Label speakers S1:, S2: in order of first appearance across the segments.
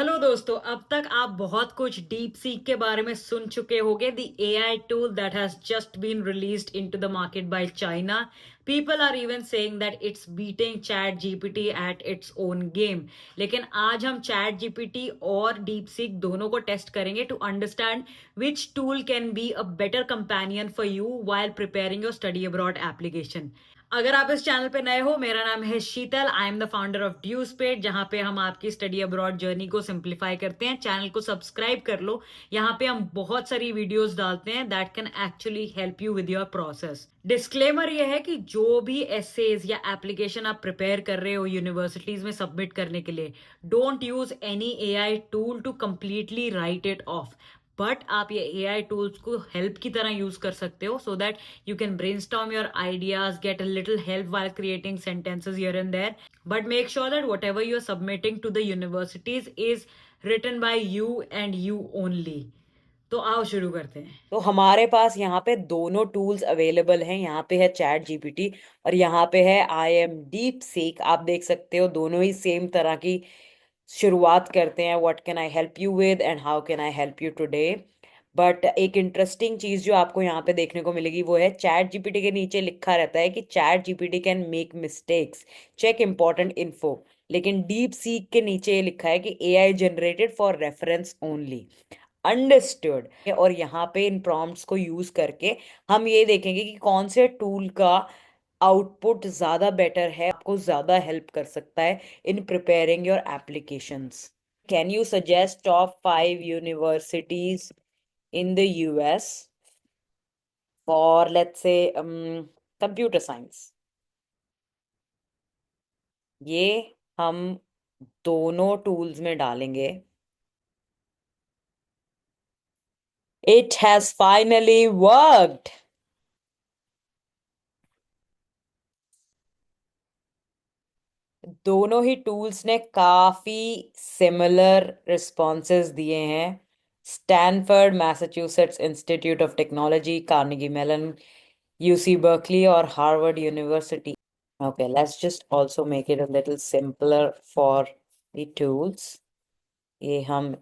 S1: Hello दोस्तों, अब तक आप बहुत कुछ डीप सीक के बारे में सुन चुके होंगे। The AI tool that has just been released into the market by China. People are even saying that it's beating chat GPT at its own game. लेकिन आज हम चैट जीपीटी और डीप सीक दोनों को टेस्ट करेंगे to understand which tool can be a better companion for you while preparing your study abroad application. अगर आप इस चैनल पे नए हो, मेरा नाम है Sheetal. I am the founder of ड्यूस्पेड, जहां पे हम आपकी स्टडी अब्रॉड जर्नी को सिंप्लीफाई करते हैं। चैनल को सब्सक्राइब कर लो। यहाँ पे हम बहुत सारी वीडियोस डालते हैं that can actually help you with your process. Disclaimer ये है कि जो भी एसेज या एप्लीकेशन आप प्रिपेयर कर रहे हो यूनिवर्सिटीज में सबमिट करने के लिए, don't use any AI tool to completely write it off. But आप ये एआई टूल्स को हेल्प की तरह यूज कर सकते हो so that you can brainstorm your ideas, get a little help while creating sentences here and there. But make sure that whatever you're submitting to the universities is written by you and you only. तो आओ शुरू करते हैं।
S2: तो हमारे पास यहाँ पे दोनों टूल्स अवेलेबल हैं। यहाँ पे है चैट जीपीटी और यहाँ पे है आई एम डीप सीक। आप देख सकते हो दोनों ही सेम तरह की शुरुआत करते हैं, what can I help you with and how can I help you today. But एक इंटरेस्टिंग चीज जो आपको यहाँ पे देखने को मिलेगी वो है चैट जीपीटी के नीचे लिखा रहता है कि chat GPT can make mistakes, check important info. लेकिन डीप सीक के नीचे ये लिखा है कि AI generated for reference only, understood. और यहाँ पे इन प्रॉम्प्ट्स को यूज करके हम ये देखेंगे कि कौन से टूल का आउटपुट ज्यादा बेटर है, आपको ज्यादा हेल्प कर सकता है in preparing your applications. Can you suggest top 5 universities in the US for let's say computer science? ये हम दोनों टूल्स में डालेंगे। It has finally worked. दोनों ही टूल्स ने काफी सिमिलर रिस्पॉन्सेज दिए हैं। Stanford, Massachusetts Institute of Technology, Carnegie Mellon, UC Berkeley और Harvard University. Okay, let's just also make it a little simpler for the tools. ये हम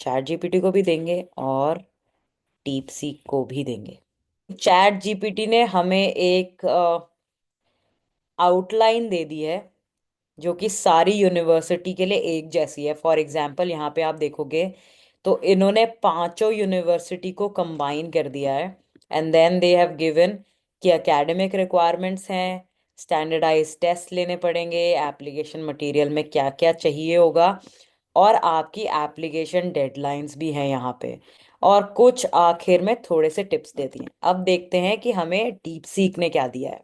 S2: चैट जीपीटी को भी देंगे और डीप सीक को भी देंगे। चैट जीपीटी ने हमें एक आउटलाइन दे दी है जो कि सारी यूनिवर्सिटी के लिए एक जैसी है। फॉर एग्जाम्पल यहाँ पे आप देखोगे तो इन्होंने पांचों यूनिवर्सिटी को कंबाइन कर दिया है। And then they have given कि एकेडमिक रिक्वायरमेंट्स हैं, स्टैंडर्डाइज टेस्ट लेने पड़ेंगे, एप्लीकेशन मटेरियल में क्या क्या चाहिए होगा, और आपकी एप्लीकेशन डेडलाइंस भी हैं यहाँ पे। और कुछ आखिर में थोड़े से टिप्स देती हैं। अब देखते हैं कि हमें डीप सीक ने क्या दिया है।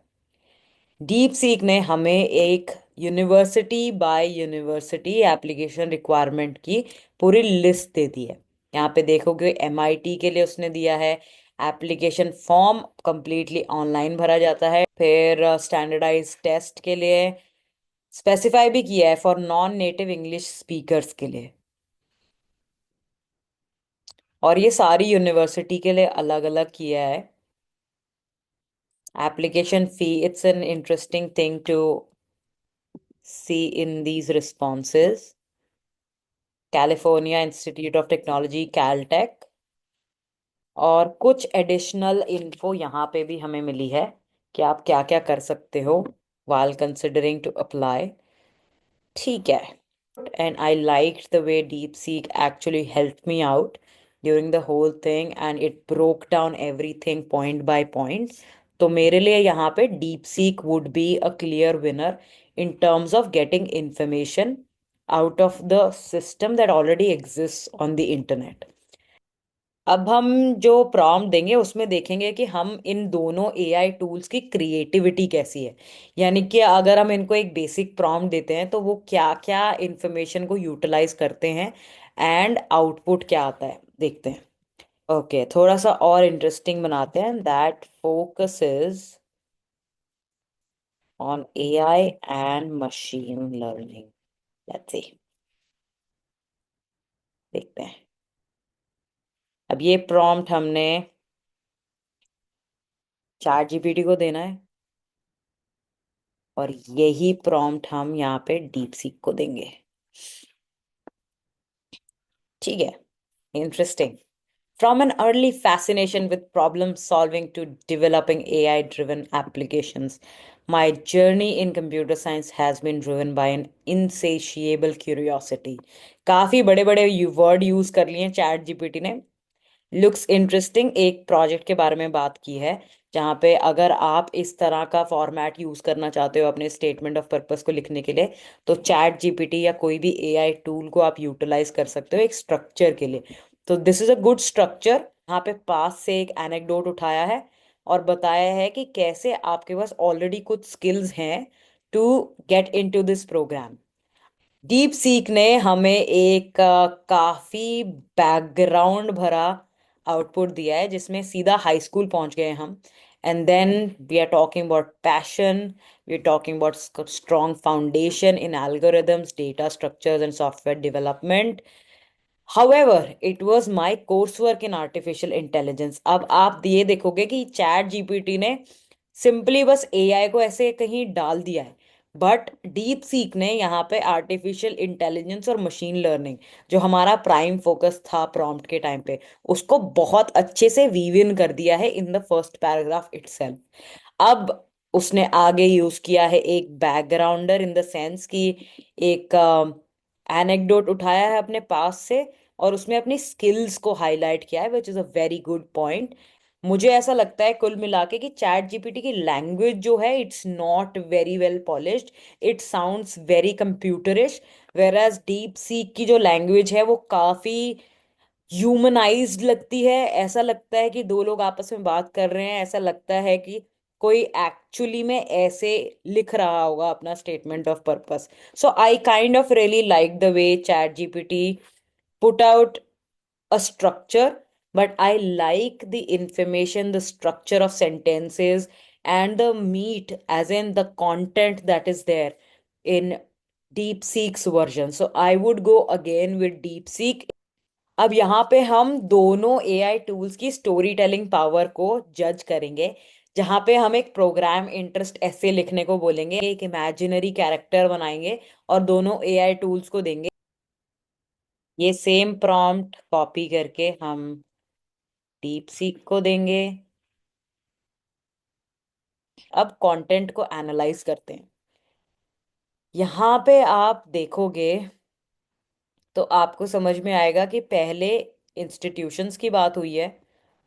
S2: डीप सीक ने हमें एक university by university application requirement की पूरी लिस्ट दे दी है। यहाँ पे देखोगे एमआईटी के लिए उसने दिया है एप्लीकेशन फॉर्म कंप्लीटली ऑनलाइन भरा जाता है। फिर स्टैंडर्डाइज टेस्ट के लिए स्पेसिफाई भी किया है for non native English speakers के लिए। और ये सारी यूनिवर्सिटी के लिए अलग अलग किया है। Application fee, it's an interesting thing to see in these responses. California Institute of Technology, Caltech. और कुछ एडिशनल इन्फो यहाँ पे भी हमें मिली है कि आप क्या क्या कर सकते हो while considering to apply। ठीक है। And I liked the way DeepSeek actually helped me out during the whole thing and it broke down everything point by point। तो मेरे लिए यहाँ पे DeepSeek would be a clear winner in terms of getting information out of the system that already exists on the internet। अब हम जो prompt देंगे उसमें देखेंगे कि हम इन दोनों एआई टूल्स की क्रिएटिविटी कैसी है। यानी कि अगर हम इनको एक बेसिक प्रॉम्प्ट देते हैं तो वो क्या क्या इंफॉर्मेशन को यूटिलाइज करते हैं एंड आउटपुट क्या आता है, देखते हैं। ओके, थोड़ा सा और इंटरेस्टिंग बनाते हैं। That focuses on AI and machine learning. Let's see, देखते हैं। अब ये प्रॉम्प्ट हमने चैट जीपीटी को देना है और यही प्रॉम्प्ट हम यहाँ पे डीप सीक को देंगे। ठीक है, interesting. From an early fascination with problem solving to developing AI driven applications, my journey in computer science has been driven by an insatiable curiosity. काफी बड़े बड़े वर्ड यूज कर लिए चैट जीपीटी ने. Looks interesting. एक project के बारे में बात की है जहाँ पे अगर आप इस तरह का फॉर्मेट यूज करना चाहते हो अपने स्टेटमेंट ऑफ पर्पस को लिखने के लिए, तो चैट जीपीटी या कोई भी एआई टूल को आप यूटिलाइज कर सकते हो एक स्ट्रक्चर के लिए. तो this is a good structure. यहाँ पे पास से एक एनेक्डोट उठाया है और बताया है कि कैसे आपके पास ऑलरेडी कुछ स्किल्स हैं to get into this program. Deep seek ने हमें एक काफी बैकग्राउंड भरा आउटपुट दिया है जिसमें सीधा हाई स्कूल पहुंच गए हम. And then we are talking about passion, we are talking about strong foundation in algorithms, data structures and software development. However, it was my coursework in artificial intelligence. अब आप ये देखोगे कि चैट जीपीटी ने simply बस AI को ऐसे कहीं डाल दिया है, बट डीप सीक ने यहाँ पे आर्टिफिशियल इंटेलिजेंस और मशीन लर्निंग, जो हमारा प्राइम फोकस था प्रॉम्प्ट के टाइम पे, उसको बहुत अच्छे से वीव इन कर दिया है in the first paragraph itself. अब उसने आगे यूज किया है एक बैकग्राउंडर इन द सेंस कि एक एनेक्डोट उठाया है अपने पास से और उसमें अपनी स्किल्स को हाईलाइट किया है, which is a very good point. मुझे ऐसा लगता है कुल मिला के कि चैट जीपीटी की लैंग्वेज जो है it's not very well polished, it sounds very computerish. Whereas DeepSeek की जो लैंग्वेज है वो काफी ह्यूमनाइज्ड लगती है. ऐसा लगता है कि दो लोग आपस में बात कर रहे हैं, ऐसा लगता है कि कोई एक्चुअली में ऐसे लिख रहा होगा अपना statement of purpose. So I kind of really like the way chat GPT put out a structure, but I like the information, the structure of sentences, and the meat, as in the content that is there in DeepSeek's version. So I would go again with DeepSeek. अब यहाँ पे हम दोनों AI tools की story telling power को जज करेंगे, जहाँ पे हम एक प्रोग्राम इंटरेस्ट ऐसे लिखने को बोलेंगे, एक इमेजिनरी कैरेक्टर बनाएंगे और दोनों एआई टूल्स को देंगे. ये सेम प्रॉम्प्ट कॉपी करके हम डीप सीक को देंगे. अब कंटेंट को एनालाइज करते हैं. यहाँ पे आप देखोगे तो आपको समझ में आएगा कि पहले इंस्टीट्यूशंस की बात हुई है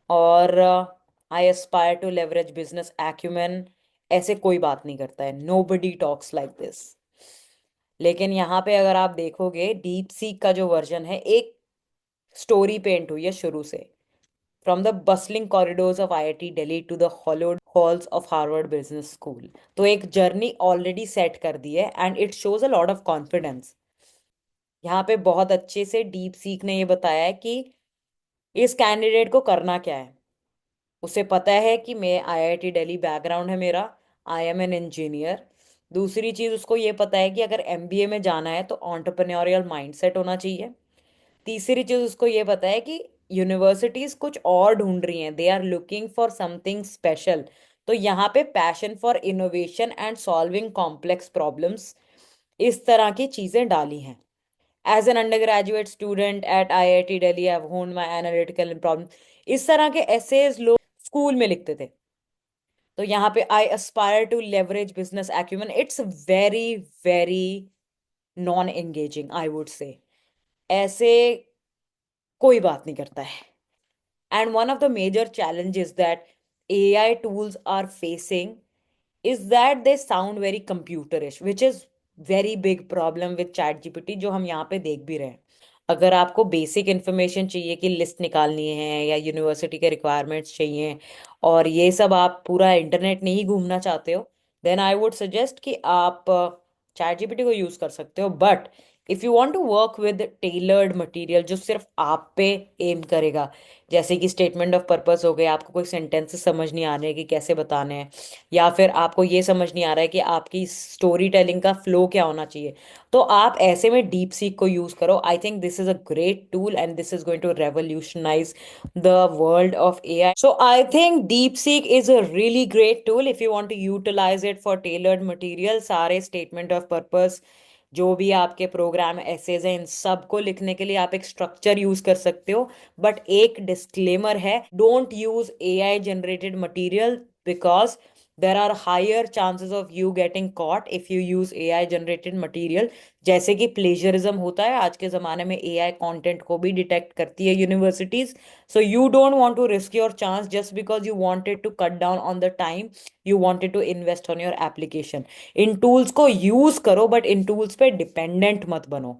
S2: और I aspire to leverage business acumen, ऐसे कोई बात नहीं करता है. Nobody talks like this. लेकिन यहाँ पे अगर आप देखोगे डीप सीक का जो वर्जन है, एक स्टोरी पेंट हुई है शुरू से. From the bustling corridors of IIT Delhi to the hollowed halls of Harvard Business School. तो एक जर्नी ऑलरेडी सेट कर दी है and it shows a lot of confidence. यहाँ पे बहुत अच्छे से डीप सीक ने ये बताया है कि इस कैंडिडेट को करना क्या है. उसे पता है कि मैं आईआईटी दिल्ली बैकग्राउंड है मेरा, आई एम एन इंजीनियर. दूसरी चीज उसको ये पता है कि अगर एमबीए में जाना है तो ऑन्टरप्रेन्योरियल माइंडसेट होना चाहिए. तीसरी चीज उसको ये पता है कि यूनिवर्सिटीज कुछ और ढूंढ रही हैं, they are looking for something special. तो यहाँ पे passion for innovation and solving complex problems, इस तरह की चीजें डाली हैं. As an undergraduate student at I I T Delhi have honed my analytical problem, इस तरह के एसेज लोग स्कूल में लिखते थे. तो यहाँ पे I aspire to leverage business acumen, it's very very non engaging I would say. ऐसे कोई बात नहीं करता है. And one of the major challenges that AI tools are facing is that they sound very computerish, which is very big problem with ChatGPT, जो हम यहाँ पे देख भी रहे हैं. अगर आपको बेसिक इन्फॉर्मेशन चाहिए कि लिस्ट निकालनी है या यूनिवर्सिटी के रिक्वायरमेंट्स चाहिए और ये सब आप पूरा इंटरनेट नहीं घूमना चाहते हो, देन आई वुड सजेस्ट कि आप चैट जीपीटी को यूज़ कर सकते हो. But if you want to work with tailored material जो सिर्फ आप पे एम करेगा, जैसे कि स्टेटमेंट ऑफ पर्पस हो गए, आपको कोई सेंटेंसेस समझ नहीं आ रहे कि कैसे बताने हैं, या फिर आपको ये समझ नहीं आ रहा है कि आपकी स्टोरी टेलिंग का फ्लो क्या होना चाहिए, तो आप ऐसे में डीप सीक को यूज करो. I think this is a great tool and this is going to revolutionize the world of AI. So I think deep seek is a really great tool if you want to utilize it for tailored material. सारे statement of purpose जो भी आपके programme essays हैं इन सब को लिखने के लिए आप एक स्ट्रक्चर यूज कर सकते हो। बट एक डिस्क्लेमर है, don't use AI generated material because there are higher chances of you getting caught if you use AI generated material। जैसे कि प्लेजरिज्म होता है आज के ज़माने में, एआई कंटेंट को भी डिटेक्ट करती है universities. So you don't want to risk your chance just because you wanted to cut down on the time you wanted to invest on your application. इन टूल्स को यूज करो but इन tools पे dependent मत बनो।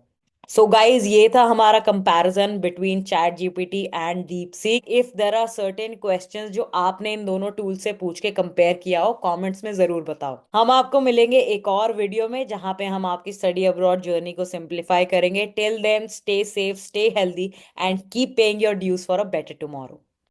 S2: So guys, ये था हमारा comparison between chat GPT and deep seek. If there are certain questions जो आपने इन दोनों टूल से पूछ के कंपेयर किया हो, कमेंट्स में जरूर बताओ। हम आपको मिलेंगे एक और वीडियो में जहां पे हम आपकी स्टडी अब्रॉड जर्नी को सिंप्लीफाई करेंगे। Till then, stay safe, stay healthy and keep paying your dues for a better tomorrow.